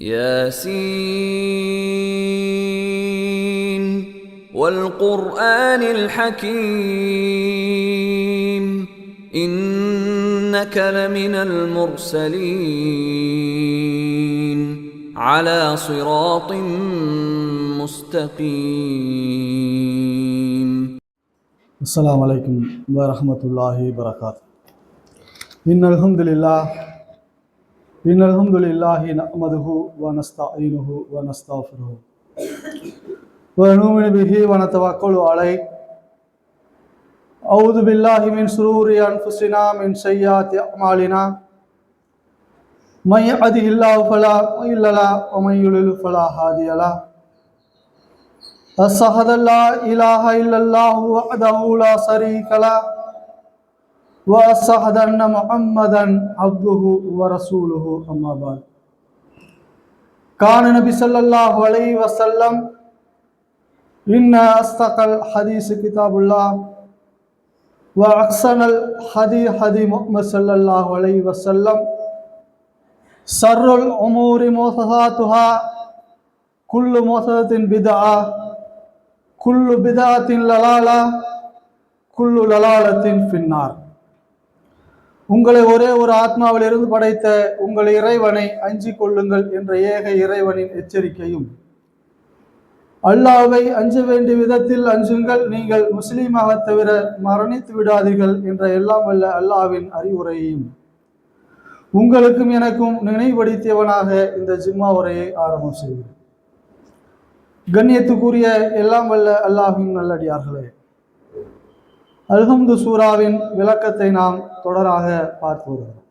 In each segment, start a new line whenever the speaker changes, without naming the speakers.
ياسين والقرآن الحكيم إنك لمن المرسلين على صراط مستقيم.
السلام عليكم ورحمة الله وبركاته. إن الحمد لله نحمده ونستعينه ونستغفره ونؤمن به ونتوكل عليه. أعوذ بالله من شرور أنفسنا من سيئات أعمالنا من يهده الله فلا مضل له ومن يضلل فلا هادي له. أشهد أن لا إله إلا الله وحده لا شريك له وأشهد أن محمدا عبده ورسوله أما بعد. كان النبي صلى الله عليه وسلم إن أصدق الحديث كتاب الله وأحسن الهدي هدي محمد صلى الله عليه وسلم شر الأمور محدثاتها كل محدثة بدعة كل بدعة ضلالة كل ضلالة في النار. உங்களை ஒரே ஒரு ஆத்மாவிலிருந்து படைத்த உங்கள் இறைவனை அஞ்சிக் கொள்ளுங்கள் என்ற ஏக இறைவனின் எச்சரிக்கையும், அல்லாஹ்வை அஞ்ச வேண்டிய விதத்தில் அஞ்சுங்கள், நீங்கள் முஸ்லீமாக தவிர மரணித்து விடாதீர்கள் என்ற எல்லாம் வல்ல அல்லாஹ்வின் அறிவுரையையும் உங்களுக்கும் எனக்கும் நினைவுபடுத்தியவனாக இந்த ஜிம்மா உரையை ஆரம்பம் செய்கிறேன். கண்ணியத்துக்குரிய எல்லாம் வல்ல அல்லாஹ்வின் நல்லடியார்களே, அல்ஹம்து சூராவின் விளக்கத்தை நாம் தொடராக பார்த்து வருகிறோம்.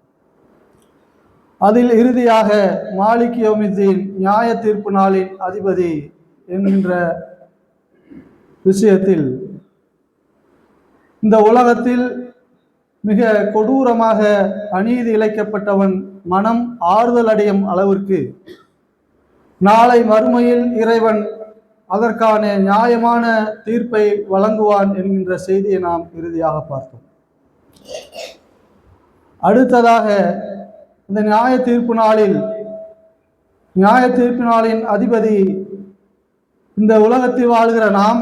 அதில் இறுதியாக மாலிக் யௌமித்தீன் நியாய தீர்ப்பு நாளின் அதிபதி என்கின்ற விஷயத்தில் இந்த உலகத்தில் மிக கொடூரமாக அநீதி இழைக்கப்பட்டவன் மனம் ஆறுதல் அடையும் அளவிற்கு நாளை மறுமையில் இறைவன் அதற்கான நியாயமான தீர்ப்பை வழங்குவான் என்கின்ற செய்தியை நாம் இறுதியாக பார்த்தோம். அடுத்ததாக இந்த நியாய தீர்ப்பு நாளின் அதிபதி இந்த உலகத்தில் வாழ்கிற நாம்,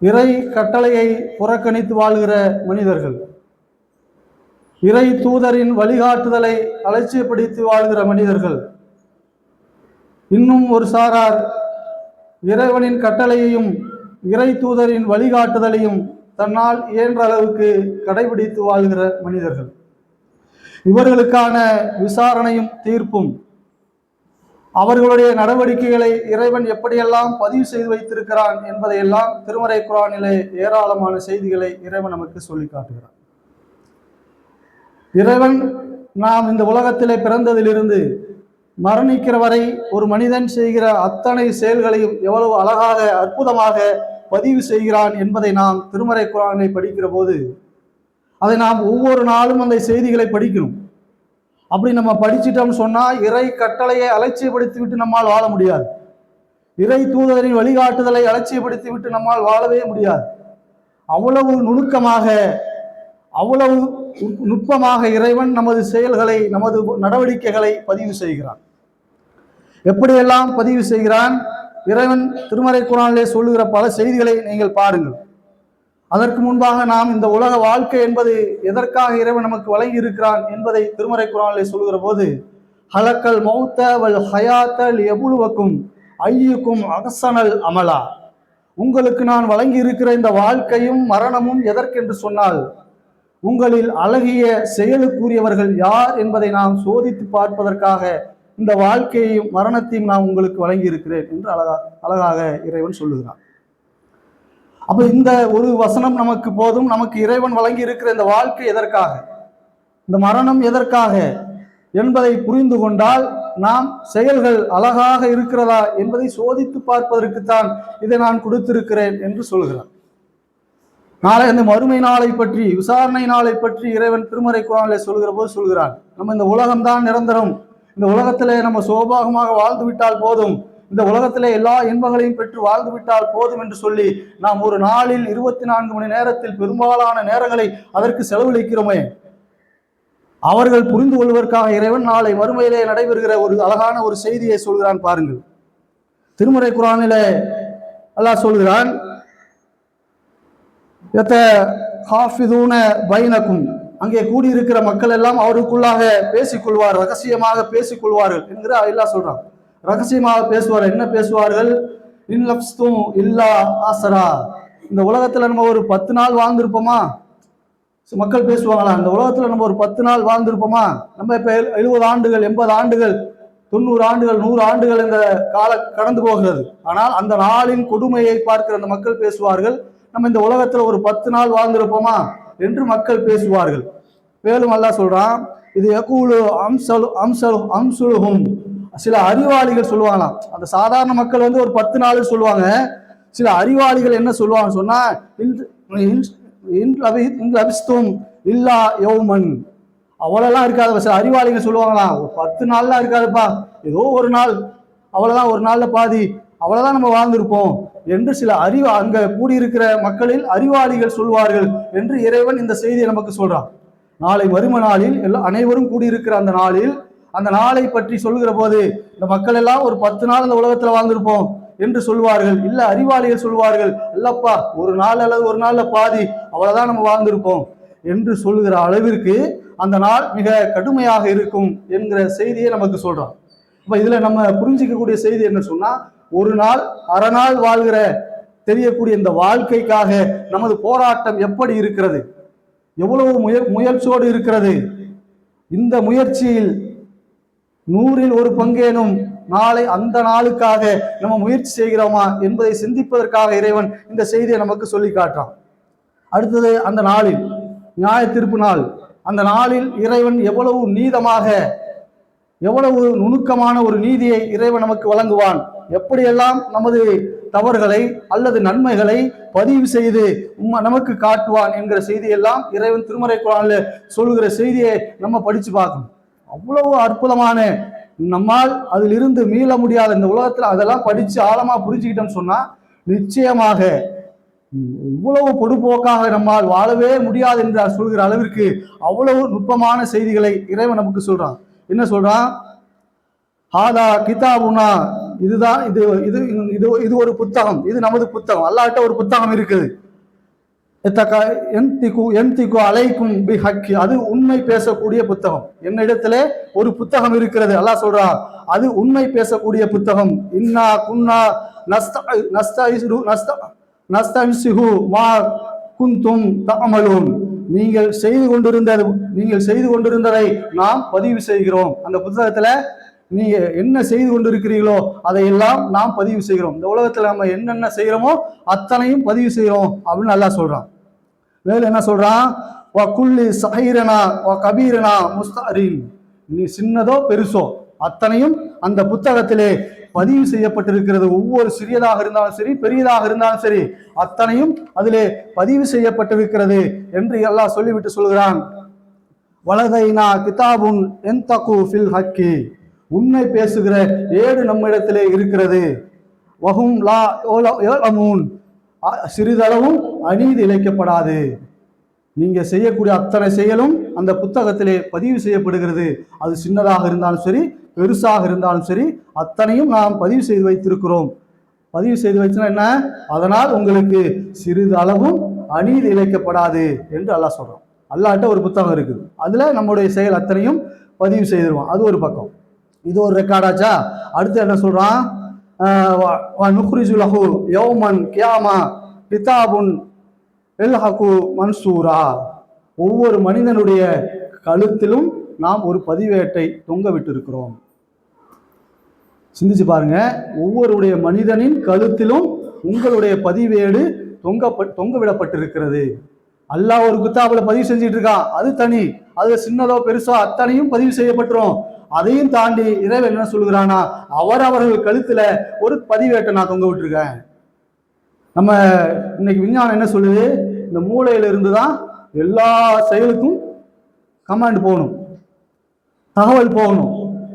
இறை கட்டளையை புறக்கணித்து வாழ்கிற மனிதர்கள், இறை தூதரின் வழிகாட்டுதலை அலட்சியப்படுத்தி வாழ்கிற மனிதர்கள், இன்னும் ஒரு சாரார் இறைவனின் கட்டளையையும் இறை தூதரின் வழிகாட்டுதலையும் தன்னால் இயன்ற அளவுக்கு கடைபிடித்து வாழ்கிற மனிதர்கள், இவர்களுக்கான விசாரணையும் தீர்ப்பும், அவர்களுடைய நடவடிக்கைகளை இறைவன் எப்படியெல்லாம் பதிவு செய்து வைத்திருக்கிறான் என்பதையெல்லாம் திருமறை குர்ஆனிலே ஏராளமான செய்திகளை இறைவன் நமக்கு சொல்லி காட்டுகிறான். இறைவன் நாம் இந்த உலகத்திலே பிறந்ததிலிருந்து மரணிக்கிற வரை ஒரு மனிதன் செய்கிற அத்தனை செயல்களையும் எவ்வளவு அழகாக அற்புதமாக பதிவு செய்கிறான் என்பதை நாம் திருமறை குர்ஆனை படிக்கிற போது அதை நாம் ஒவ்வொரு நாளும் அந்த செய்திகளை படிக்கணும். அப்படி நம்ம படிச்சிட்டோம்னு சொன்னா இறை கட்டளையை அலட்சியப்படுத்தி விட்டு நம்மால் வாழ முடியாது. இறை தூதரின் வழிகாட்டுதலை அலட்சியப்படுத்தி விட்டு நம்மால் வாழவே முடியாது. அவ்வளவு நுணுக்கமாக, அவ்வளவு நுட்பமாக இறைவன் நமது செயல்களை, நமது நடவடிக்கைகளை பதிவு செய்கிறான். எப்படியெல்லாம் பதிவு செய்கிறான்? இறைவன் திருமறை குர்ஆனிலே சொல்லுகிற பல செய்திகளை நீங்கள் பாருங்கள். அதற்கு முன்பாக நாம் இந்த உலக வாழ்க்கை என்பது எதற்காக இறைவன் நமக்கு வழங்கி இருக்கிறான் என்பதை திருமறை குர்ஆனிலே சொல்லுகிற போது, ஹலக்கல் மௌத்த வல் ஹயாத்த லியப்லுவக்கும் அய்யுக்கும் அஹ்ஸனல் அமலா, உங்களுக்கு நான் வழங்கி இருக்கிற இந்த வாழ்க்கையும் மரணமும் எதற்கென்று சொன்னால், உங்களில் அழகிய செயலுக்குரியவர்கள் யார் என்பதை நாம் சோதித்து பார்ப்பதற்காக இந்த வாழ்க்கையையும் மரணத்தையும் நான் உங்களுக்கு வழங்கி இருக்கிறேன் என்று அழகாக இறைவன் சொல்லுகிறான். அப்ப இந்த ஒரு வசனம் நமக்கு போதும். நமக்கு இறைவன் வழங்கி இருக்கிற இந்த வாழ்க்கை எதற்காக, இந்த மரணம் எதற்காக என்பதை புரிந்து கொண்டால் நாம் செயல்கள் அழகாக இருக்கிறதா என்பதை சோதித்து பார்ப்பதற்குத்தான் இதை நான் கொடுத்திருக்கிறேன் என்று சொல்கிறான். நாளை அந்த மறுமை நாளை பற்றி, விசாரணை நாளை பற்றி இறைவன் திருமறை குர்ஆனிலே சொல்கிற போது சொல்கிறான், நம்ம இந்த உலகம்தான் நிரந்தரம், இந்த உலகத்திலே நம்ம சோபாகமாக வாழ்ந்து விட்டால் போதும், இந்த உலகத்திலே எல்லா இன்பங்களையும் பெற்று வாழ்ந்து விட்டால் போதும் என்று சொல்லி நாம் ஒரு நாளில் 24 மணி நேரத்தில் பெரும்பாலான நேரங்களை அதற்கு செலவழிக்கிறோமே. அவர்கள் புரிந்து கொள்வதற்காக இறைவன் நாளை மறுமையிலே நடைபெறுகிற ஒரு அழகான ஒரு செய்தியை சொல்கிறான் பாருங்கள். திருமறை குர்ஆனிலே அல்லாஹ் சொல்கிறான், பைனக்கும், அங்கே கூடியிருக்கிற மக்கள் எல்லாம் அவருக்குள்ளாக பேசிக்கொள்வார், ரகசியமாக பேசிக்கொள்வார்கள் என்கிற அல்லாஹ் சொல்றான். ரகசியமாக பேசுவார்கள். என்ன பேசுவார்கள்? இன் லப்ஸ்தும் இல்லா ஆசரா, இந்த உலகத்துல நம்ம ஒரு 10 நாள் வாழ்ந்திருப்போமா? மக்கள் பேசுவாங்களா, இந்த உலகத்துல நம்ம ஒரு 10 நாள் வாழ்ந்திருப்போமா? நம்ம இப்ப 70 ஆண்டுகள், 80 ஆண்டுகள், 90 ஆண்டுகள், 100 ஆண்டுகள் இந்த கால கடந்து போகிறது. ஆனால் அந்த நாளின் கொடுமையை பார்க்கிற அந்த மக்கள் பேசுவார்கள், நம்ம இந்த உலகத்துல ஒரு 10 நாள் வாழ்ந்திருப்போமா என்று மக்கள் பேசுவார்கள். மேலும் அல்லாஹ் சொல்றான், இது யகூலு அம்சலுஹும், சில அறிவாளிகள் சொல்லுவாங்களாம். அந்த சாதாரண மக்கள் ஒரு 10 நாள் சொல்லுவாங்க. சில அறிவாளிகள் என்ன சொல்லுவாங்க சொன்னா, இல்லா யௌமன், அவ்வளவுலாம் இருக்காது. சில அறிவாளிகள் சொல்லுவாங்களாம், 10 நாள்லாம் இருக்காதுப்பா, ஏதோ ஒரு நாள், அவ்வளவுதான், ஒரு நாள்ல பாதி, அவ்வளவுதான் நம்ம வாழ்ந்திருப்போம் என்று சில அங்க கூடியிருக்கிற மக்களில் அறிவாளிகள் சொல்வார்கள் என்று இறைவன் இந்த செய்தியை நமக்கு சொல்றான். நாளை மறும நாளில் அனைவரும் கூடியிருக்கிற அந்த நாளில், அந்த நாளை பற்றி சொல்கிற போது இந்த மக்கள் எல்லாம் ஒரு 10 நாள் இந்த உலகத்துல வாழ்ந்திருப்போம் என்று சொல்வார்கள். இல்ல அறிவாளிகள் சொல்வார்கள், இல்லப்பா, ஒரு நாள் அல்லது ஒரு நாள்ல பாதி, அவ்வளவுதான் நம்ம வாழ்ந்திருப்போம் என்று சொல்லுகிற அளவிற்கு அந்த நாள் மிக கடுமையாக இருக்கும் என்கிற செய்தியை நமக்கு சொல்றான். இப்ப இதுல நம்ம புரிஞ்சிக்கக்கூடிய செய்தி என்ன சொன்னா, ஒரு நாள் அரை நாள் வாழ்கிற தெரியக்கூடிய இந்த வாழ்க்கைக்காக நமது போராட்டம் எப்படி இருக்கிறது, எவ்வளவு முயற்சியோடு இருக்கிறது. இந்த முயற்சியில் 100ல் 1 பங்கேனும் நாளை அந்த நாளுக்காக நம்ம முயற்சி செய்கிறோமா என்பதை சிந்திப்பதற்காக இறைவன் இந்த செய்தியை நமக்கு சொல்லி காட்டுறான். அடுத்தது, அந்த நாளில் நியாய தீர்ப்பு நாள், அந்த நாளில் இறைவன் எவ்வளவு நீதமாக, எவ்வளவு நுணுக்கமான ஒரு நீதியை இறைவன் நமக்கு வழங்குவான், எப்படியெல்லாம் நமது தவறுகளை அல்லது நன்மைகளை பதிவு செய்து நமக்கு காட்டுவான் என்கிற செய்தியெல்லாம் இறைவன் திருமறை குர்ஆனில் சொல்லுகிற செய்தியை நம்ம படிச்சு பார்க்கணும். அவ்வளவு அற்புதமான, நம்மால் அதிலிருந்து மீள முடியாத இந்த உலகத்துல அதெல்லாம் படிச்சு ஆழமா புரிஞ்சுக்கிட்டோம்னு சொன்னா நிச்சயமாக இவ்வளவு பொடுபோக்காக நம்மால் வாழவே முடியாது என்று சொல்கிற அளவிற்கு அவ்வளவு நுட்பமான செய்திகளை இறைவன் நமக்கு சொல்றான். என்ன சொல்றான்? ஹாதா கிதாபுனா, இதுதான், இது இது இது இது ஒரு புத்தகம், இது நமது புத்தகம். அல்லாஹ்ட்ட ஒரு புத்தகம் இருக்குது. அலைக்கும் பி ஹக்கி, அது உண்மை பேசக்கூடிய புத்தகம். என்னிடத்திலே ஒரு புத்தகம் இருக்கிறது, அல்லாஹ் சொல்றான், அது உண்மை பேசக்கூடிய புத்தகம். இன்னா குன்னா நஸ்தன்சிஹு மா குந்தும் தஅமலூன், நீங்கள் செய்து கொண்டிருந்ததை நாம் பதிவு செய்கிறோம். அந்த புத்தகத்துல நீங்க என்ன செய்து கொண்டிருக்கிறீர்களோ அதையெல்லாம் நாம் பதிவு செய்கிறோம். இந்த உலகத்துல நம்ம என்னென்ன செய்யறோமோ அத்தனையும் பதிவு செய்கிறோம் அப்படின்னு அல்லாஹ் சொல்றான். வேறு என்ன சொல்றான்? வகுல்லி சஹீரனா வ கபீரனா முஸ்தரின், நீ சின்னதோ பெருசோ அத்தனையும் அந்த புத்தகத்திலே பதிவு செய்யப்பட்டிருக்கிறது. ஒவ்வொரு சிறியதாக இருந்தாலும் சரி, பெரியதாக இருந்தாலும் சரி, அத்தனையும் அதிலே பதிவு செய்யப்பட்டிருக்கிறது என்று அல்லாஹ் சொல்லிவிட்டு சொல்கிறான். வலதைனா கிதாபுன் என்தகு ஃபில் ஹக்கி, உண்மை பேசுகிற ஏடு நம்மிடத்திலே இருக்கிறது. வஹும் லா யலமூன், சிறிதளவும் அநீதி இழைக்கப்படாது. நீங்க செய்யக்கூடிய அத்தனை செயலும் அந்த புத்தகத்திலே பதிவு செய்யப்படுகிறது. அது சின்னதாக இருந்தாலும் சரி, பெருசாக இருந்தாலும் சரி, அத்தனையும் நாம் பதிவு செய்து வைத்திருக்கிறோம். பதிவு செய்து வச்சுன்னா என்ன? அதனால் உங்களுக்கு சிறிது அளவும் அநீதி இழைக்கப்படாது என்று அல்லாஹ் சொல்றோம். அல்லாஹ்ட்ட ஒரு புத்தகம் இருக்குது, அதுல நம்முடைய செயல் அத்தனையும் பதிவு செய்திருவோம். அது ஒரு பக்கம், இது ஒரு ரெக்கார்டாச்சா. அடுத்து என்ன சொல்றான்? நுக்ரிஜு லஹு யௌமன் கியாமா கிதாபுன் எல்ஹகு மன்சூரா, ஒவ்வொரு மனிதனுடைய கழுத்திலும் நாம் ஒரு பதிவேட்டை தொங்க விட்டிருக்கிறோம். சிந்திச்சு பாருங்க, ஒவ்வொருடைய மனிதனின் கழுத்திலும் உங்களுடைய பதிவேடு தொங்க விடப்பட்டிருக்கிறது. அல்லாஹ் ஒரு கிதாபுல பதிவு செஞ்சிட்டு இருக்கான், அது தனி. அது சின்னதோ பெருசோ அத்தனையும் பதிவு செய்யப்பட்டுரும். அதையும் தாண்டி இறைவன் என்ன சொல்கிறானா, அவர்கள் கழுத்துல ஒரு பதிவேட்டை நான் தொங்க விட்டுருக்கேன். நம்ம இன்னைக்கு விஞ்ஞானம் என்ன சொல்லுது? இந்த மூளையில இருந்துதான் எல்லா செயலுக்கும் கமாண்ட் போகணும், தகவல் போகணும்.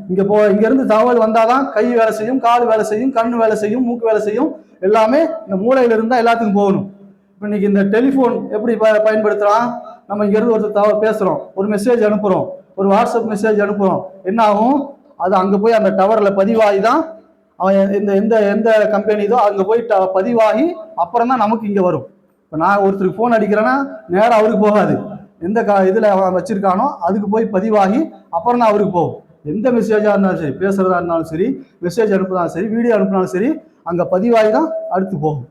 இங்க இருந்து தகவல் வந்தாதான் கை வேலை செய்யும், கால் வேலை செய்யும், கண்ணு வேலை செய்யும், மூக்கு வேலை செய்யும். எல்லாமே இந்த மூளையில இருந்தா எல்லாத்துக்கும் போகணும். இப்ப இன்னைக்கு இந்த டெலிபோன் எப்படி பயன்படுத்துறான்? நம்ம இங்க இருந்து ஒருத்தர் பேசுறோம், ஒரு மெசேஜ் அனுப்புறோம், ஒரு வாட்ஸ்அப் மெசேஜ் அனுப்புகிறோம், என்ன ஆகும்? அது அங்கே போய் அந்த டவரில் பதிவாகி தான் அவன் இந்த எந்த எந்த கம்பெனிதோ அங்கே போய் பதிவாகி அப்புறம் தான் நமக்கு இங்கே வரும். இப்போ நான் ஒருத்தருக்கு ஃபோன் அடிக்கிறேன்னா நேரம் அவருக்கு போகாது, எந்த இதில் அவன் வச்சிருக்கானோ அதுக்கு போய் பதிவாகி அப்புறம் தான் அவருக்கு போகும். எந்த மெசேஜாக இருந்தாலும் சரி, பேசுகிறதா இருந்தாலும் சரி, மெசேஜ் அனுப்புனாலும் சரி, வீடியோ அனுப்புனாலும் சரி, அங்கே பதிவாகி தான் அடுத்து போகும்.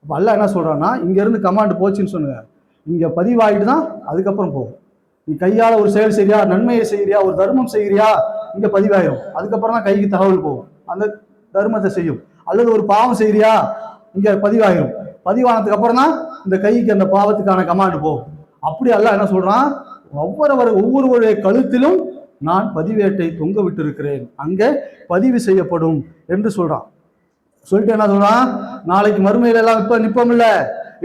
அப்போ அல்லாஹ் என்ன சொல்கிறான்னா, இங்கேருந்து கமாண்டு போச்சுன்னு சொன்னுங்க, இங்கே பதிவாகிட்டு தான் அதுக்கப்புறம் போகும். நீ கையால் ஒரு செயல் செய்கிறியா, நன்மையை செய்கிறியா, ஒரு தர்மம் செய்கிறியா, இங்கே பதிவாயிடும். அதுக்கப்புறம் தான் கைக்கு தகவல் போகும், அந்த தர்மத்தை செய்யும். அல்லது ஒரு பாவம் செய்கிறியா, இங்கே பதிவாயிடும். பதிவானதுக்கு அப்புறம் தான் இந்த கைக்கு அந்த பாவத்துக்கான கமாண்டு போகும். அப்படி அல்லாஹ் என்ன சொல்றான், ஒவ்வொருவருடைய கழுத்திலும் நான் பதிவேட்டை தொங்க விட்டு இருக்கிறேன், அங்கே பதிவு செய்யப்படும் என்று சொல்றான். சொல்லிட்டு என்ன சொல்றான், நாளைக்கு மறுமையில எல்லாம் இப்ப நிப்பம் இல்ல,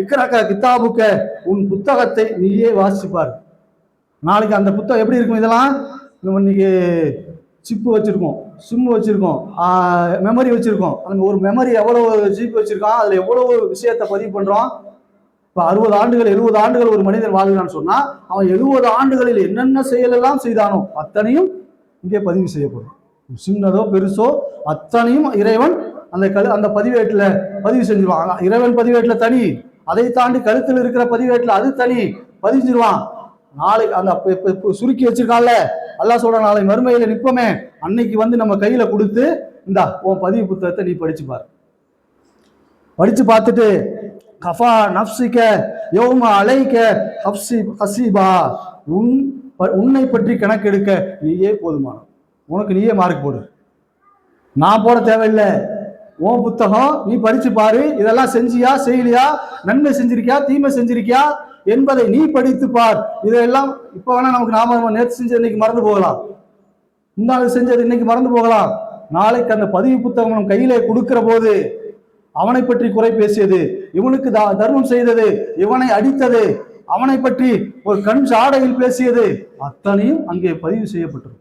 இக்கரக்க கித்தாபுக்க, உன் புத்தகத்தை நீயே வாசிப்பார். நாளைக்கு அந்த புத்தகம் எப்படி இருக்கும்? இதெல்லாம் இன்னைக்கு சிப்பு வச்சிருக்கோம், சிம்மு வச்சிருக்கோம், மெமரி வச்சிருக்கோம். அந்த ஒரு மெமரி எவ்வளவு ஜிபி வச்சிருக்கோம், அதுல எவ்வளவு விஷயத்தை பதிவு பண்றோம். இப்போ 60 ஆண்டுகள் 70 ஆண்டுகள் ஒரு மனிதன் வாழ்கிறான்னு சொன்னா, அவன் 70 ஆண்டுகளில் என்னென்ன செயலெல்லாம் செய்தானோ அத்தனையும் இங்கே பதிவு செய்யப்படும். சின்னதோ பெருசோ அத்தனையும் இறைவன் அந்த பதிவேட்டில் பதிவு செஞ்சிருவான். இறைவன் பதிவேட்டில் தனி, அதை தாண்டி கழுத்தில் இருக்கிற பதிவேட்டில் அது தனி பதிஞ்சிருவான். நாளைக்கு அந்த சுருக்கி வச்சிருக்கான்ல, அல்லாஹ் சொல்றான், நாளை மறுமையில நிற்போமே, அன்னைக்கு வந்து நம்ம கையில கொடுத்து, இந்தா உன் பதிவு புத்தகத்தை நீ படிச்சு பாரு. படிச்சு பார்த்துட்டு, கஃபா நஃப்ஸிக யௌம அலைக ஹஸீபா, உன்னை பற்றி கணக்கெடுக்க நீயே போதுமானவன், உனக்கு நீயே மார்க் போடு, நான் போட தேவையில்லை. உன் புத்தகம் நீ படிச்சு பாரு, இதெல்லாம் செஞ்சியா செய்யலையா, நன்மை செஞ்சிருக்கியா தீமை செஞ்சிருக்கியா என்பதை நீ படித்து பார். இதெல்லாம் இப்ப வேணா நமக்கு நாம நேற்று செஞ்சது இன்னைக்கு மறந்து போகலாம், முன்னாள் செஞ்சது இன்னைக்கு மறந்து போகலாம். நாளைக்கு அந்த பதிவு புத்தகம் நம் கையிலே கொடுக்கிற போது அவனை பற்றி குறை பேசியது, இவனுக்கு தர்மம் செய்தது, இவனை அடித்தது, அவனை பற்றி ஒரு கண் சாடையில் பேசியது அத்தனையும் அங்கே பதிவு செய்யப்பட்டிருக்கும்.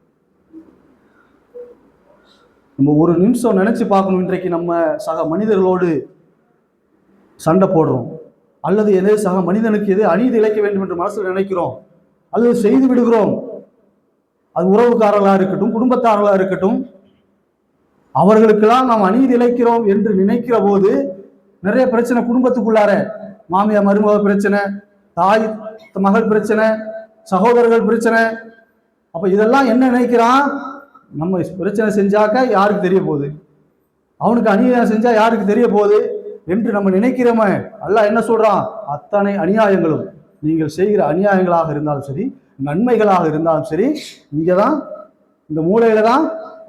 நம்ம ஒரு நிமிஷம் நினைச்சு பார்க்கணும், இன்றைக்கு நம்ம சக மனிதர்களோடு சண்டை போடுறோம், அல்லது எதே சக மனிதனுக்கு எது அநீதி இழைக்க வேண்டும் என்று மனசில் நினைக்கிறோம், அல்லது செய்து விடுகிறோம். அது உறவுக்காரர்களாக இருக்கட்டும், குடும்பத்தாரர்களாக இருக்கட்டும், அவர்களுக்கெல்லாம் நாம் அநீதி இழைக்கிறோம் என்று நினைக்கிற போது நிறைய பிரச்சனை குடும்பத்துக்குள்ளார, மாமியார் மருமக பிரச்சனை, தாய் மகள் பிரச்சனை, சகோதரர்கள் பிரச்சனை. அப்ப இதெல்லாம் என்ன நினைக்கிறான், நம்ம பிரச்சனை செஞ்சாக்க யாருக்கு தெரிய போகுது, அவனுக்கு அநியாயம் செஞ்சா யாருக்கு தெரிய போகுது என்று நம்ம நினைக்கிறோமே. அல்லாஹ் என்ன சொல்றான், அத்தனை அநியாயங்களும் நீங்கள் செய்கிற அநியாயங்களாக இருந்தாலும் சரி, நன்மைகளாக இருந்தாலும் சரி, இங்கதான் இந்த மூலையில தான்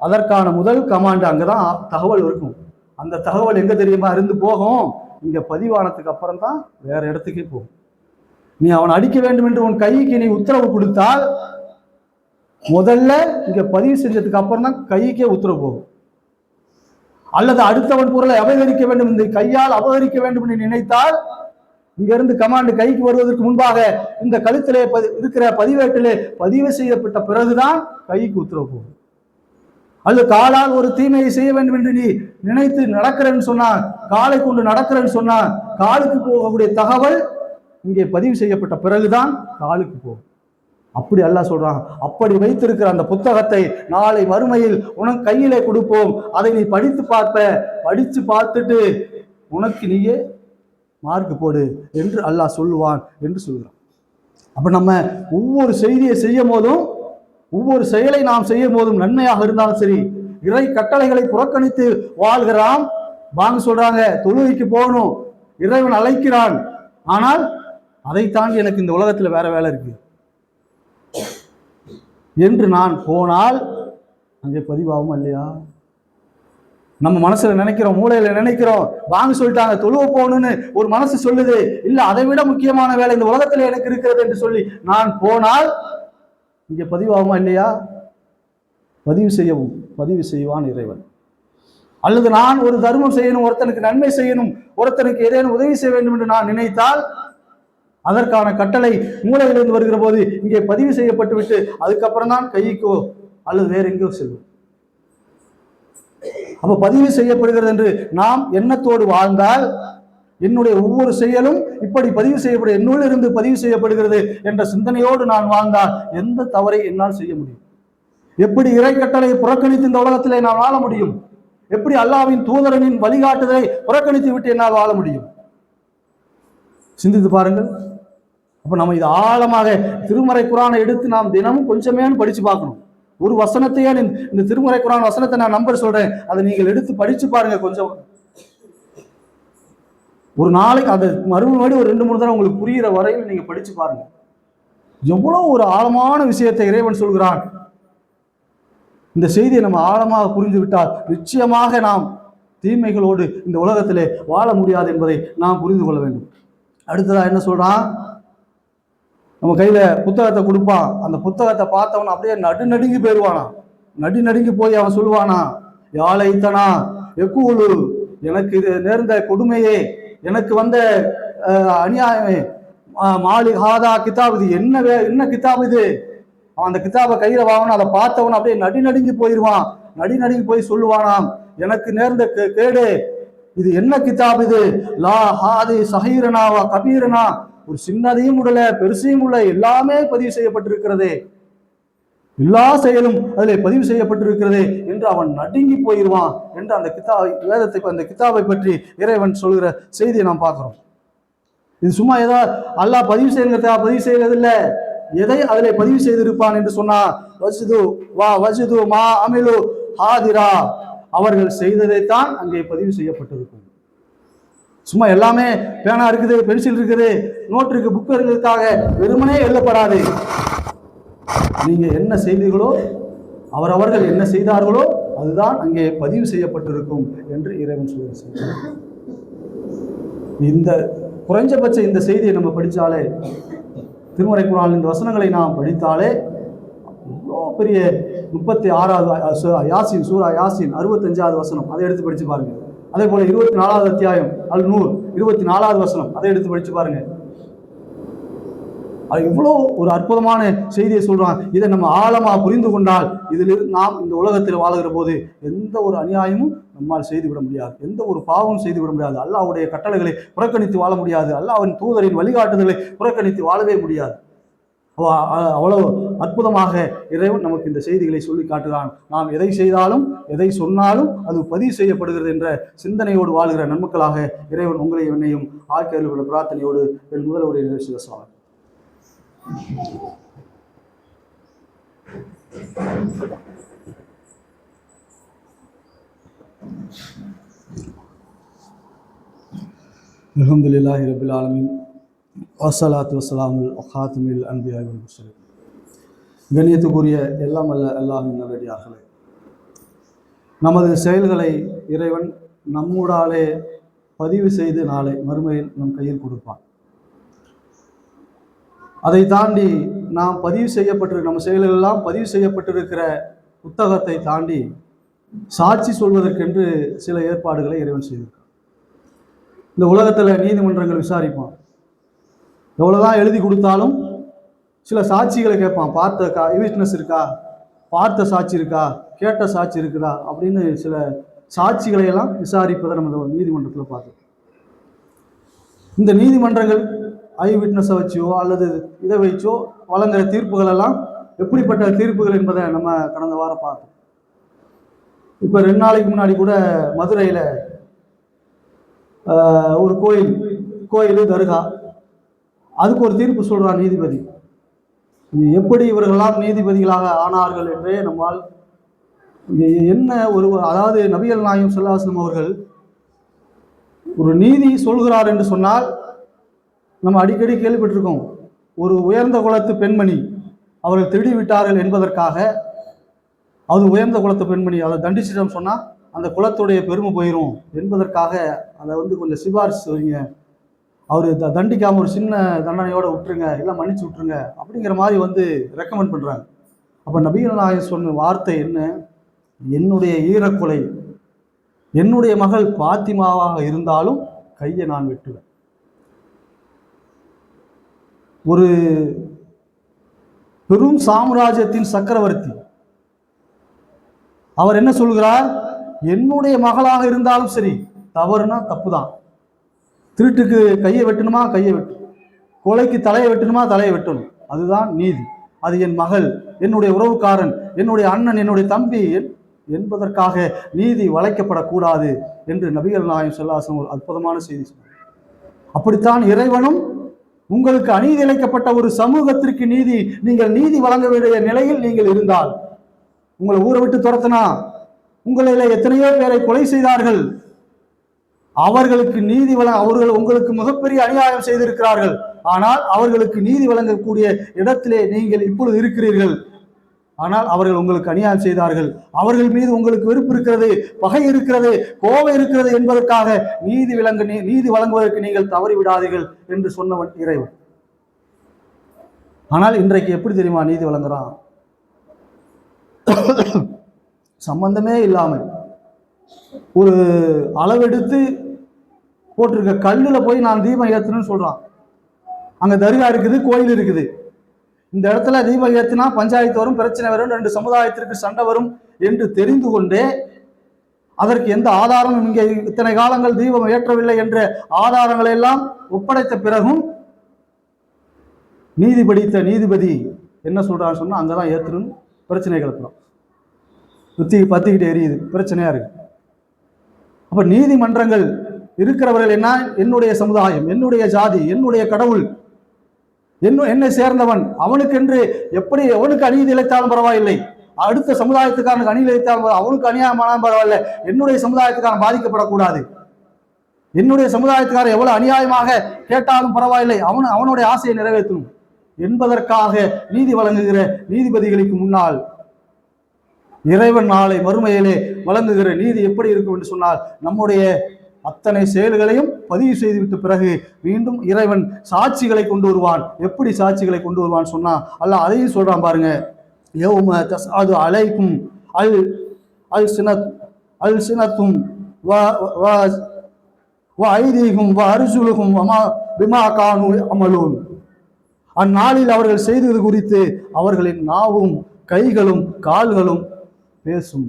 அதற்கான முதல் கமாண்ட், அங்கதான் தகவல் இருக்கும். அந்த தகவல் எங்க தெரியுமா இருந்து போகும், இங்க பதிவானதுக்கு அப்புறம் தான் வேற இடத்துக்கே போகும். நீ அவன் அடிக்க வேண்டும் என்று உன் கைக்கு நீ உத்தரவு கொடுத்தால் முதல்ல இங்க பதிவு செஞ்சதுக்கு அப்புறம் தான் கைக்கே உத்தரவு போகும். அல்லது அடுத்தவன் பொருளை அபகரிக்க வேண்டும், இந்த கையால் அபகரிக்க வேண்டும் என்று நினைத்தால் இங்க இருந்து கமாண்டு கைக்கு வருவதற்கு முன்பாக இந்த கழுத்திலே இருக்கிற பதிவேட்டிலே பதிவு செய்யப்பட்ட பிறகுதான் கைக்கு உத்தரவு போகும். அல்லது காலால் ஒரு தீமையை செய்ய வேண்டும் என்று நீ நினைத்து நடக்கிறேன்னு சொன்னா, காலை கொண்டு நடக்கிறேன்னு சொன்னா, காலுக்கு போகக்கூடிய தகவல் இங்கே பதிவு செய்யப்பட்ட பிறகுதான் காலுக்கு போகும். அப்படி அல்லாஹ் சொல்றான், அப்படி வைத்திருக்கிற அந்த புத்தகத்தை நாளை மறுமையில் உனக்கு கையிலே கொடுப்போம், அதை நீ படித்து பார்ப்ப, படித்து பார்த்துட்டு உனக்கு நீயே மார்க் போடு என்று அல்லாஹ் சொல்லுவான் என்று சொல்கிறான். அப்ப நம்ம ஒவ்வொரு செய்தியை செய்யும் போதும், ஒவ்வொரு செயலை நாம் செய்யும் போதும், நன்மையாக இருந்தாலும் சரி, இறை கட்டளைகளை புறக்கணித்து வாழ்கிறான். வாங்க சொல்றாங்க, தொழுகைக்கு போகணும், இறைவன் அழைக்கிறான், ஆனால் அதை தாண்டி எனக்கு இந்த உலகத்துல வேற வேலை இருக்கு என்று நான் போனால் அங்கே பதிவாகும் இல்லையா? நம்ம மனசுல நினைக்கிறோம், மூளையில நினைக்கிறோம், வாங்க சொல்லிட்டாங்க தொழுவ போகணும்னு ஒரு மனசு சொல்லுது, இல்ல அதை விட முக்கியமான வேலை இந்த உலகத்துல எனக்கு இருக்கிறது என்று சொல்லி நான் போனால் இங்க பதிவாகுமா இல்லையா? பதிவு செய்வான் இறைவன். அல்லது நான் ஒரு தர்மம் செய்யணும், ஒருத்தனுக்கு நன்மை செய்யணும், ஒருத்தனுக்கு ஏதேனும் உதவி செய்ய வேண்டும் என்று நான் நினைத்தால் அதற்கான கட்டளை மூளையிலிருந்து வருகிற போது இங்கே பதிவு செய்யப்பட்டு விட்டு அதுக்கப்புறம் தான் கைக்கோ அல்லது வேற எங்கோ செல்லும். அப்ப பதிவு செய்யப்படுகிறது என்று நாம் எண்ணத்தோடு வாழ்ந்தால் என்னுடைய ஒவ்வொரு செயலும் இப்படி பதிவு செய்யப்படும், என்னுள் இருந்து பதிவு செய்யப்படுகிறது என்ற சிந்தனையோடு நான் வாழ்ந்தால் எந்த தவறை என்னால் செய்ய முடியும்? எப்படி இறை கட்டளை புறக்கணித்து இந்த உலகத்திலே நான் வாழ முடியும்? எப்படி அல்லாஹ்வின் தூதரனின் வழிகாட்டுதலை புறக்கணித்து விட்டு என்னால் வாழ முடியும்? சிந்தித்து பாருங்கள். அப்ப நம்ம இது ஆழமாக திருமறை குரானை எடுத்து நாம் தினமும் கொஞ்சமே படிச்சு பார்க்கணும். ஒரு வசனத்தையே இந்த திருமறை குரான் வசனத்தை நான் நம்பர் சொல்றேன், அதை நீங்கள் எடுத்து படிச்சு பாருங்க. கொஞ்சம் ஒரு நாளைக்கு அதை மறுபடியும் ஒரு 2-3 தடவை உங்களுக்கு புரிகிற வரையில் நீங்க படிச்சு பாருங்க. எவ்வளவு ஒரு ஆழமான விஷயத்தை இறைவன் சொல்கிறான். இந்த செய்தியை நம்ம ஆழமாக புரிந்து விட்டால் நிச்சயமாக நாம் தீமைகளோடு இந்த உலகத்திலே வாழ முடியாது என்பதை நாம் புரிந்து கொள்ள வேண்டும். அடுத்ததா என்ன சொல்றான்? நம்ம கையில புத்தகத்தை கொடுப்பான். அந்த புத்தகத்தை பார்த்தவன் அப்படியே நடுநடுங்கி போயிடுவானா. நடுநடுங்கி போய் அவன் சொல்லுவானா, யாழைத்தனா எக்கூலு, எனக்கு இது நேர்ந்த கொடுமையே, எனக்கு வந்த அநியாயமே, மாலி ஹாதா கிதாப், இது என்ன கிதாப் இது? அவன் அந்த கிதாபை கையில வாங்கணும். அதை பார்த்தவன் அப்படியே நடுநடுங்கி போயிடுவான். நடுநடுங்கி போய் சொல்லுவானாம், எனக்கு நேர்ந்த கேடு, இது என்ன கிதாப் இது? லா ஹாதி சஹீரனாவா கபீரனா, ஒரு சின்னதையும் உடல பெருசையும் உள்ள எல்லாமே பதிவு செய்யப்பட்டிருக்கிறது, எல்லா செயலும் அதில் பதிவு செய்யப்பட்டிருக்கிறது என்று அவன் நடுங்கி போயிடுவான் என்று அந்த வேதத்தை அந்த கிதாபை பற்றி இறைவன் சொல்கிற செய்தியை நாம் பார்க்கிறோம். இது சும்மா ஏதாவது அல்லாஹ் பதிவு செய்யறதில்லை, எதை அதில் பதிவு செய்திருப்பான் என்று சொன்னா, வஜிது மா அமிலு ஹாதிரா, அவர்கள் செய்ததைத்தான் அங்கே பதிவு செய்யப்பட்டிருக்கும். சும்மா எல்லாமே பேனா இருக்குது, பென்சில் இருக்குது, நோட் இருக்கு, புக் இருக்கிறதுக்காக வெறுமனே எழுதப்படாது. நீங்க என்ன செய்தீர்களோ, அவரவர்கள் என்ன செய்தார்களோ அதுதான் அங்கே பதிவு செய்யப்பட்டிருக்கும் என்று இறைவன் சொல்கிறார். இந்த குறைஞ்சபட்ச இந்த செய்தியை நம்ம படித்தாலே, திருமறை குர்ஆனின் இந்த வசனங்களை நாம் படித்தாலே இவ்வளோ பெரிய 36வது யாசின், சூரா யாசின் 65வது வசனம், அதை எடுத்து படிச்சு பாருங்க. அதே போல 24வது அத்தியாயம் அல் நூர் 24வது வசனம், அதை எடுத்து படிச்சு பாருங்க. அது இவ்வளோ ஒரு அற்புதமான செய்தியை சொல்றான். இதை நம்ம ஆழமா புரிந்து கொண்டால் இதில் நாம் இந்த உலகத்தில் வாழுகிற போது எந்த ஒரு அநியாயமும் நம்மால் செய்துவிட முடியாது, எந்த ஒரு பாவமும் செய்துவிட முடியாது, அல்லாஹ்வுடைய கட்டளைகளை புறக்கணித்து வாழ முடியாது, அல்லாஹ்வின் தூதரின் வழிகாட்டுதலை புறக்கணித்து வாழவே முடியாது. அவ்வளவு அற்புதமாக இறைவன் நமக்கு இந்த செய்திகளை சொல்லி காட்டுகிறான். நாம் எதை செய்தாலும் எதை சொன்னாலும் அது பதிவு செய்யப்படுகிறது என்ற சிந்தனையோடு வாழ்கிற நன்மக்களாக இறைவன் உங்களை என்னையும் ஆக்கியருளுள்ள பிரார்த்தனையோடு என் முதல் உரையை நிறைவு செய்வார். அல்ஹம்துலில்லாஹி ரப்பில் ஆலமீன் வஸ்ஸலாத்து வஸ்ஸலாமுல் காத்திமில் அன்பியா வல் முர்சலீன். கண்ணியத்துக்குரிய எல்லாம் அல்ல அல்லாஹ்வின் நல்லடியார்களே, நமது செயல்களை இறைவன் நம்மூடாலே பதிவு செய்து நாளை மறுமையில் நம் கையில் கொடுப்பான். அதை தாண்டி நாம் பதிவு செய்யப்பட்டிருக்கிற நம்ம செயல்கள் எல்லாம் பதிவு செய்யப்பட்டிருக்கிற புத்தகத்தை தாண்டி சாட்சி சொல்வதற்கென்று சில ஏற்பாடுகளை இறைவன் செய்திருக்கான். இந்த உலகத்தில் நீதிமன்றங்கள் விசாரிப்பான். எவ்வளோதான் எழுதி கொடுத்தாலும் சில சாட்சிகளை கேட்பான். பார்த்த விட்னஸ் இருக்கா, பார்த்த சாட்சி இருக்கா, கேட்ட சாட்சி இருக்குதா அப்படின்னு சில சாட்சிகளை எல்லாம் விசாரிப்பதை நம்ம நீதிமன்றத்தில் பார்த்தோம். இந்த நீதிமன்றங்கள் ஐ விட்னஸை வச்சோ அல்லது இதை வச்சோ வழங்குற தீர்ப்புகள் எல்லாம் எப்படிப்பட்ட தீர்ப்புகள் என்பதை நம்ம கடந்த வாரம் பார்த்தோம். இப்போ 2 நாளைக்கு முன்னாடி கூட மதுரையில் ஒரு கோயில் தர்கா, அதுக்கு ஒரு தீர்ப்பு சொல்றார் நீதிபதி. எப்படி இவர்களெல்லாம் நீதிபதிகளாக ஆனார்கள் என்றே நம்மால் என்ன அதாவது நபிகள் நாயகம் ஸல்லல்லாஹு அலைஹி வஸல்லம் அவர்கள் ஒரு நீதி சொல்கிறார் என்று சொன்னால் நம்ம அடிக்கடி கேள்விப்பட்டிருக்கோம். ஒரு உயர்ந்த குலத்து பெண்மணி அவர்கள் திருடி விட்டார்கள் என்பதற்காக, அது உயர்ந்த குலத்து பெண்மணி அதை தண்டிச்சிட்டோம் சொன்னா அந்த குலத்துடைய பெருமை போயிடும் என்பதற்காக அதை கொஞ்சம் சிபாரிசு வைங்க, அவர் தண்டிக்காம ஒரு சின்ன தண்டனையோட விட்டுருங்க, இல்லை மன்னிச்சு விட்டுருங்க அப்படிங்கிற மாதிரி ரெக்கமெண்ட் பண்றாங்க. அப்ப நபிகள் நாயகம் சொன்ன வார்த்தை என்ன? என்னுடைய ஈரக்கொலை, என்னுடைய மகள் பாத்திமாவாக இருந்தாலும் கையை நான் வெட்டுவேன். ஒரு பெரும் சாம்ராஜ்யத்தின் சக்கரவர்த்தி அவர் என்ன சொல்கிறார்? என்னுடைய மகளாக இருந்தாலும் சரி, தவறுனா தப்புதான், திருட்டுக்கு கையை வெட்டணுமா கையை வெட்டும், கொலைக்கு தலையை வெட்டணுமா தலையை வெட்டணும். அதுதான் நீதி. அது என் மகள், என்னுடைய உறவுக்காரன், என்னுடைய அண்ணன், என்னுடைய தம்பி என்பதற்காக நீதி வளைக்கப்படக்கூடாது என்று நபிகள் நாயகம் ஸல்லல்லாஹு அலைஹி வஸல்லம் அற்புதமான செய்தி சொன்னார். அப்படித்தான் இறைவனும் உங்களுக்கு அநீதி இழைக்கப்பட்ட ஒரு சமூகத்திற்கு நீங்கள் நீதி வழங்க வேண்டிய நிலையில் நீங்கள் இருந்தால், உங்களை ஊரை விட்டு துரத்தினா, உங்களில் எத்தனையோ பேரை கொலை செய்தார்கள், அவர்களுக்கு நீதி அவர்கள் உங்களுக்கு மிகப்பெரிய அநியாயம் செய்திருக்கிறார்கள். ஆனால் அவர்களுக்கு நீதி வழங்கக்கூடிய இடத்திலே நீங்கள் இப்பொழுது இருக்கிறீர்கள். ஆனால் அவர்கள் உங்களுக்கு அநியாயம் செய்தார்கள், அவர்கள் மீது உங்களுக்கு வெறுப்பு இருக்கிறது, பகை இருக்கிறது, கோபம் இருக்கிறது என்பதற்காக நீதி வழங்குவதற்கு நீங்கள் தவறி விடாதீர்கள் என்று சொன்னவன் இறைவன். ஆனால் இன்றைக்கு எப்படி தெரியுமா நீதி வழங்குறான்? சம்பந்தமே இல்லாமல் ஒரு அளவெடுத்து போட்டிருக்க கல்லுல போய் நான் தீபம் ஏற்றணும்னு சொல்றான். அங்க தர்கா இருக்குது, கோயில் இருக்குது. இந்த இடத்துல தீபம் ஏற்றினா பஞ்சாயத்து வரும், பிரச்சனை வரும், 2 சமுதாயத்திற்கு சண்டை வரும் என்று தெரிந்து கொண்டே அதற்கு எந்த ஆதாரமும் இங்கே இத்தனை காலங்கள் தீபம் ஏற்றவில்லை என்ற ஆதாரங்களை எல்லாம் ஒப்படைத்த பிறகும் நீதி படித்த நீதிபதி என்ன சொல்றான்னு சொன்னா அங்கதான் ஏற்றணும், பிரச்சனை கிளப்புறோம், பத்திக்கிட்டு எரியுது, பிரச்சனையா இருக்கு. அப்ப நீதிமன்றங்கள் இருக்கிறவர்கள் என்ன, என்னுடைய சமுதாயம், என்னுடைய ஜாதி, என்னுடைய கடவுள், என்னை சேர்ந்தவன், அவனுக்கென்று எப்படி அவனுக்கு அநீதி இழைத்தாலும் பரவாயில்லை, அடுத்த சமுதாயத்துக்காரனுக்கு அநீதி இழைத்தாலும் அவனுக்கு அநியாயமானாலும் பரவாயில்லை, என்னுடைய சமுதாயத்துக்காரன் பாதிக்கப்படக்கூடாது, என்னுடைய சமுதாயத்துக்காரன் எவ்வளவு அநியாயமாக கேட்டாலும் பரவாயில்லை, அவனுடைய ஆசையை நிறைவேற்றணும் என்பதற்காக நீதி வழங்குகிற நீதிபதிகளுக்கு முன்னால் இறைவன் நாளை மறுமையிலே வழங்குகிற நீதி எப்படி இருக்கும் என்று சொன்னால், நம்முடைய அத்தனை செயல்களையும் பதிவு செய்துவிட்ட பிறகு மீண்டும் இறைவன் சாட்சிகளை கொண்டு வருவான். எப்படி சாட்சிகளை கொண்டு வருவான் சொன்னா அல்லாஹ் அதையும் சொல்றான் பாருங்க. யௌம தஸ்அது அலைக்கும் அல்சினத்தும் வ ஐதீஹும் வ அர்ஜுலுஹும் பிமா கானூ யஅமலூன். அந்நாளில் அவர்கள் செய்தது குறித்து அவர்களின் நாவும் கைகளும் கால்களும் பேசும்.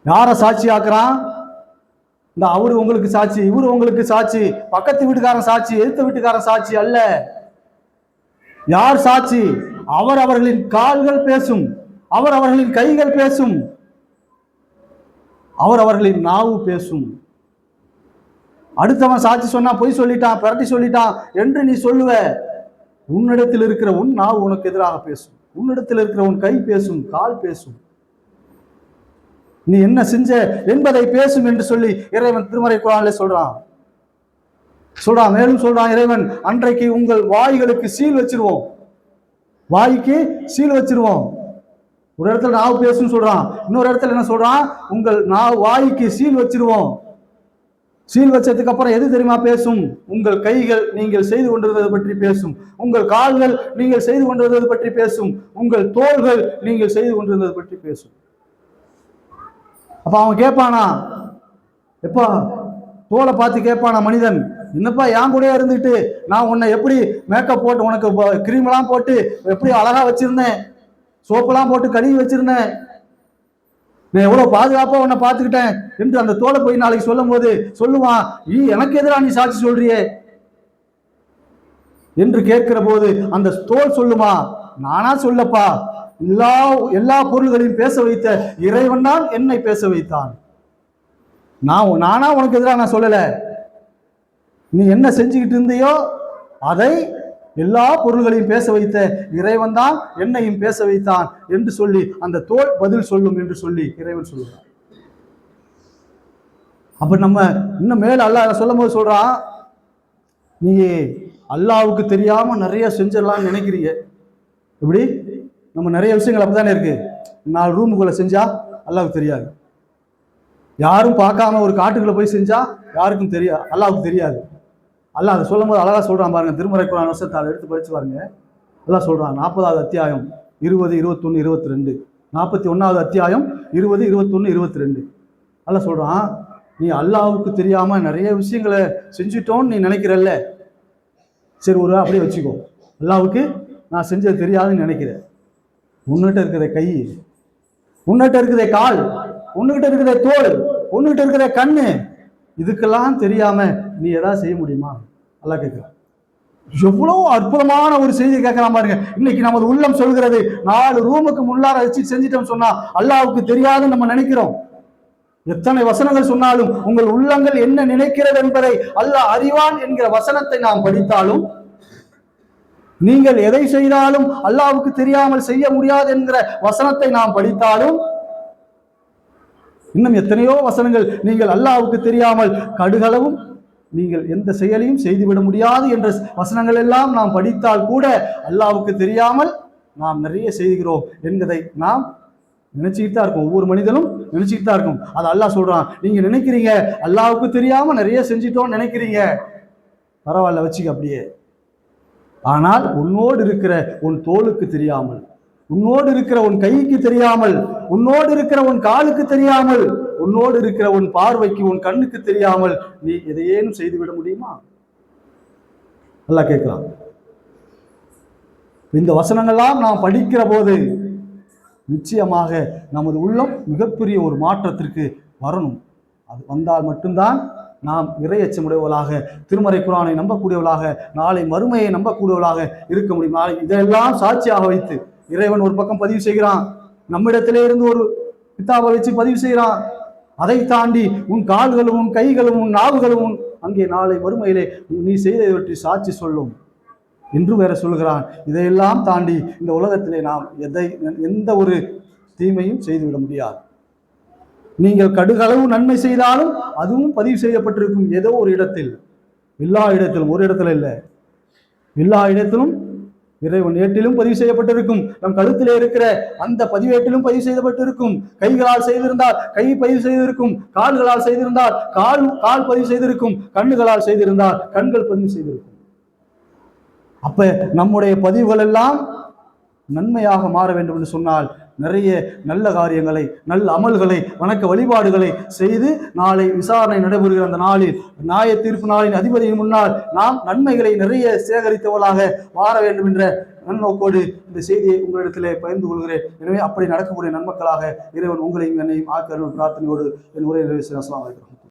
யார சாட்சி ஆக்குறான்? இந்த அவரு உங்களுக்கு சாட்சி, இவரு உங்களுக்கு சாட்சி, பக்கத்து வீட்டுக்காரன் சாட்சி, எதிர்த்த வீட்டுக்காரன் சாட்சி அல்ல. யார் சாட்சி? அவர்களின் கால்கள் பேசும், அவர்களின் கைகள் பேசும், அவர்களின் நாவு பேசும். அடுத்தவன் சாட்சி சொன்னா பொய் சொல்லிட்டான், பிரட்டி சொல்லிட்டான் என்று நீ சொல்லுவ. உன்னிடத்தில் இருக்கிற உன் நாவு உனக்கு எதிராக பேசும், உன்னிடத்தில் இருக்கிற உன் கை பேசும், கால் பேசும், நீ என்ன செஞ்ச என்பதை பேசும் என்று சொல்லி இறைவன் திருமறை குர்ஆனிலே சொல்றான். மேலும் சொல்றான் இறைவன், அன்றைக்கு உங்கள் வாய்களுக்கு சீல் வச்சிருவோம், வாய்க்கு சீல் வச்சிருவோம். ஒரு இடத்துல நாவு பேசும் சொல்றான், இன்னொரு இடத்துல என்ன சொல்றான்? உங்கள் வாய்க்கு சீல் வச்சிருவோம். சீல் வச்சதுக்கு அப்புறம் எது தெரியுமா பேசும்? உங்கள் கைகள் நீங்கள் செய்து கொண்டிருந்தது பற்றி பேசும், உங்கள் கால்கள் நீங்கள் செய்து கொண்டிருந்தது பற்றி பேசும், உங்கள் தோள்கள் நீங்கள் செய்து கொண்டிருந்தது பற்றி பேசும். அப்ப அவன் கேட்பானா, எப்பா தோலை பார்த்து கேட்பானா மனிதன், என்னப்பா என் கூட இருந்துட்டு நான் உன்னை எப்படி மேக்கப் போட்டு உனக்கு கிரீம் எல்லாம் போட்டு எப்படி அழகா வச்சிருந்தேன், சோப்பெல்லாம் போட்டு கழுவி வச்சிருந்தேன், நான் எவ்வளவு பாதுகாப்பா உன்னை பார்த்துக்கிட்டேன் என்று அந்த தோலை போய் நாளைக்கு சொல்லும் போது சொல்லுவான், எனக்கு எதிராக நீ சாட்சி சொல்றியே என்று கேட்கிற போது அந்த தோல் சொல்லுமா, நானா சொல்லப்பா, எல்லா பொருள்களையும் பேச வைத்த இறைவன் தான் என்னை பேச வைத்தான், நானா உனக்கு எதிராக நான் சொல்லல, நீ என்ன செஞ்சுக்கிட்டு இருந்தியோ அதை எல்லா பொருள்களையும் பேச வைத்த இறைவன் தான் என்னையும் பேச வைத்தான் என்று சொல்லி அந்த தோல் பதில் சொல்லும் என்று சொல்லி இறைவன் சொல்லுறான். அப்ப நம்ம இன்னும் மேல அல்லாஹ் சொல்லும் போது சொல்றான், நீ அல்லாஹ்வுக்கு தெரியாம நிறைய செஞ்சிடலாம்னு நினைக்கிறீங்க. இப்படி நம்ம நிறைய விஷயங்கள் அப்படித்தானே இருக்கு. 4 ரூமுக்குள்ள செஞ்சா அல்லாஹ்வுக்கு தெரியாது, யாரும் பார்க்காம ஒரு காட்டுக்குள்ள போய் செஞ்சா யாருக்கும் தெரியாது, அல்லாஹ்வுக்கு தெரியாது. அல்லாஹ் அதை சொல்லும் போது அழகா சொல்றான் பாருங்க. திருமறை குர்ஆன் வசனத்தை எடுத்து படிச்சு பாருங்க. அல்லாஹ் சொல்றான் 40வது அத்தியாயம் 20, 21, 22, 41வது அத்தியாயம் 20, 21, 22. அல்லாஹ் சொல்றான், நீ அல்லாஹ்வுக்கு தெரியாம நிறைய விஷயங்களை செஞ்சுட்டோன்னு நீ நினைக்கிறல்ல, சரி ஒரு அப்படியே வச்சுக்கோ, அல்லாஹ்வுக்கு நான் செஞ்சது தெரியாதுன்னு நினைக்கிறேன். உன்னிட்ட இருக்கிற கை, உன்னிட்ட இருக்கிற கால், உன்னிட்ட இருக்கிற தோல், உன்னிட்ட இருக்கிற கண்ணு, இதுக்கெல்லாம் தெரியாம நீ ஏதாவது செய்ய முடியுமா? அல்லாஹ் கேட்கிறான். எவ்வளவு அற்புதமான ஒரு செய்தி கேட்கலாம் பாருங்க. இன்னைக்கு நமது உள்ளம் சொல்கிறது, 4 ரூமுக்கு முன்னால வச்சு செஞ்சிட்டோம் சொன்னா அல்லாஹ்வுக்கு தெரியாதுன்னு நம்ம நினைக்கிறோம். எத்தனை வசனங்கள் சொன்னாலும் உங்கள் உள்ளங்கள் என்ன நினைக்கிறது என்பதை அல்லாஹ் அறிவான் என்கிற வசனத்தை நாம் படித்தாலும், நீங்கள் எதை செய்தாலும் அல்லாஹ்வுக்கு தெரியாமல் செய்ய முடியாது என்கிற வசனத்தை நாம் படித்தாலும், இன்னும் எத்தனையோ வசனங்கள் நீங்கள் அல்லாஹ்வுக்கு தெரியாமல் கடுகளவும் நீங்கள் எந்த செயலையும் செய்துவிட முடியாது என்ற வசனங்கள் எல்லாம் நாம் படித்தால் கூட அல்லாஹ்வுக்கு தெரியாமல் நாம் நிறைய செய்கிறோம் என்பதை நாம் நினைச்சுக்கிட்டு தான் இருக்கும். ஒவ்வொரு மனிதனும் நினைச்சுக்கிட்டு தான் இருக்கும். அது அல்லாஹ் சொல்றான், நீங்க நினைக்கிறீங்க அல்லாஹ்வுக்கு தெரியாம நிறைய செஞ்சிட்டோம்னு நினைக்கிறீங்க, பரவாயில்ல வச்சுக்க அப்படியே. ஆனால் உன்னோடு இருக்கிற உன் தோளுக்கு தெரியாமல், உன்னோடு இருக்கிற உன் கைக்கு தெரியாமல், உன்னோடு இருக்கிற உன் காலுக்கு தெரியாமல், உன்னோடு இருக்கிற உன் பார்வைக்கு உன் கண்ணுக்கு தெரியாமல் நீ எதையேனும் செய்துவிட முடியுமா? அல்லாஹ் கேட்கிறான். இந்த வசனங்கள்லாம் நாம் படிக்கிற போது நிச்சயமாக நமது உள்ளம் மிகப்பெரிய ஒரு மாற்றத்திற்கு வரணும். அது வந்தால் மட்டும்தான் நாம் இறையச்சமுடையவர்களாக, திருமறை குர்ஆனை நம்பக்கூடியவர்களாக, நாளை மறுமையை நம்பக்கூடியவர்களாக இருக்க முடியும். நாளை இதெல்லாம் சாட்சியாக வைத்து இறைவன் ஒரு பக்கம் பதிவு செய்கிறான், நம்மிடத்திலே இருந்து ஒரு கிதாபை வச்சு பதிவு செய்கிறான். அதை தாண்டி உன் கால்களும் உன் கைகளும் உன் நாவுகளும் அங்கே நாளை மறுமையிலே நீ செய்ததை பற்றி சாட்சி சொல்லும் என்று வேற சொல்கிறான். இதையெல்லாம் தாண்டி இந்த உலகத்திலே நாம் எந்த ஒரு தீமையும் செய்துவிட முடியாது. நீங்கள் கடுகளவு நன்மை செய்தாலும் அதுவும் பதிவு செய்யப்பட்டிருக்கும் ஏதோ ஒரு இடத்தில். எல்லா இடத்திலும், ஒரு இடத்துல இல்லை, எல்லா இடத்திலும் இறைவன் ஏட்டிலும் பதிவு செய்யப்பட்டிருக்கும். நம் கழுத்திலே இருக்கிற அந்த பதிவேட்டிலும் பதிவு செய்யப்பட்டிருக்கும். கைகளால் செய்திருந்தால் கை பதிவு செய்திருக்கும், கால்களால் செய்திருந்தால் கால் பதிவு செய்திருக்கும், கண்ணுகளால் செய்திருந்தால் கண்கள் பதிவு செய்திருக்கும். அப்ப நம்முடைய பதிவுகள் எல்லாம் நன்மையாக மாற வேண்டும் என்று சொன்னால் நிறைய நல்ல காரியங்களை, நல்ல அமல்களை, வணக்க வழிபாடுகளை செய்து நாளை விசாரணை நடைபெறுகிற அந்த நாளில், நியாய தீர்ப்பு நாளின் அதிபதியின் முன்னால் நாம் நன்மைகளை நிறைய சேகரித்தவர்களாக மாற வேண்டும் என்ற நன்னோக்கோடு இந்த செய்தியை உங்களிடத்திலே பகிர்ந்து கொள்கிறேன். எனவே அப்படி நடக்கக்கூடிய நன்மக்களாக இறைவன் உங்களையும் என்னையும் ஆக்க பிரார்த்தனையோடு என் உரையை நிறைவு செய்ய. அஸ்ஸலாமு அலைக்கும்.